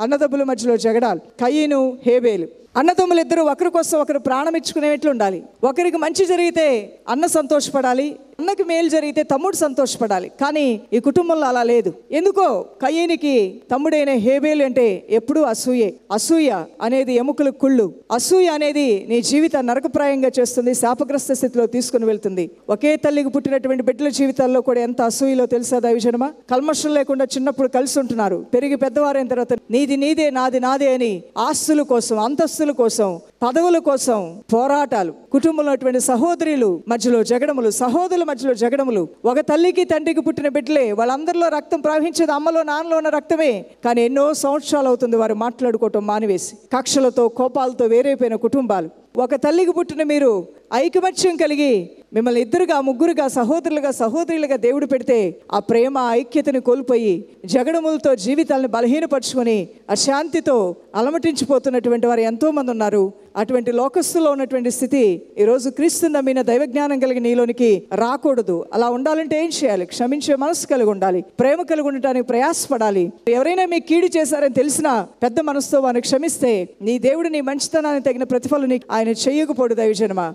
అన్నదమ్ముల మధ్యలో జగడాలు, కయీను హేబేలు. అన్నదమ్ములు ఇద్దరు ఒకరి కోసం ఒకరు ప్రాణం ఇచ్చుకునేట్లు ఉండాలి. ఒకరికి మంచి జరిగితే అన్న సంతోషపడాలి, అన్నకి మేలు జరిగితే తమ్ముడు సంతోషపడాలి. కానీ ఈ కుటుంబంలో అలా లేదు. ఎందుకో కయీనికి తమ్ముడైన హేబేలు అంటే ఎప్పుడూ అసూయే. అసూయ అనేది ఎముకల కుళ్ళు. అసూయ అనేది నీ జీవితాన్ని నరకప్రాయంగా చేస్తుంది, శాపగ్రస్త స్థితిలో తీసుకుని వెళ్తుంది. ఒకే తల్లికి పుట్టినటువంటి బిడ్డల జీవితాల్లో కూడా ఎంత అసూయలో తెలుసా దైవజనమా? కల్మషం లేకుండా చిన్నప్పుడు కలిసి ఉంటున్నారు, పెరిగి పెద్దవారైన తర్వాత నీది నీదే నాది నాదే అని ఆస్తుల కోసం, అంతస్తుల కోసం, పదవుల కోసం పోరాటాలు. కుటుంబంలో సహోదరులు మధ్యలో జగడములు, సహోదరుల మధ్యలో జగడములు. ఒక తల్లికి తండ్రికి పుట్టిన బిడ్డలే, వాళ్ళందరిలో రక్తం ప్రవహించేది అమ్మలో నాన్నలో ఉన్న రక్తమే. కానీ ఎన్నో సంవత్సరాలు అవుతుంది వారు మాట్లాడుకోవటం మానివేసి, కక్షలతో కోపాలతో వేరైపోయిన కుటుంబాలు. ఒక తల్లికి పుట్టిన మీరు ఐకమత్యం కలిగి మిమ్మల్ని ఇద్దరుగా ముగ్గురుగా సహోదరులుగా సహోదరులుగా దేవుడు పెడితే ఆ ప్రేమ ఐక్యతను కోల్పోయి జగడములతో జీవితాలను బలహీనపరుచుకొని అశాంతితో అలమటించిపోతున్నటువంటి వారు ఎంతోమంది ఉన్నారు. అటువంటి లోకస్తులో ఉన్నటువంటి స్థితి ఈరోజు క్రీస్తు నమ్మిన దైవజ్ఞానం కలిగి నీలోనికి రాకూడదు. అలా ఉండాలంటే ఏం చేయాలి? క్షమించే మనసు కలిగి ఉండాలి, ప్రేమ కలిగి ఉండటానికి ప్రయాసపడాలి. ఎవరైనా మీకు కీడు చేశారని తెలిసినా పెద్ద మనసుతో వారిని క్షమిస్తే నీ దేవుడు నీ మంచితనాన్ని తగిన ప్రతిఫలం ఆయన చెయ్యకపోడు దైవజనమా.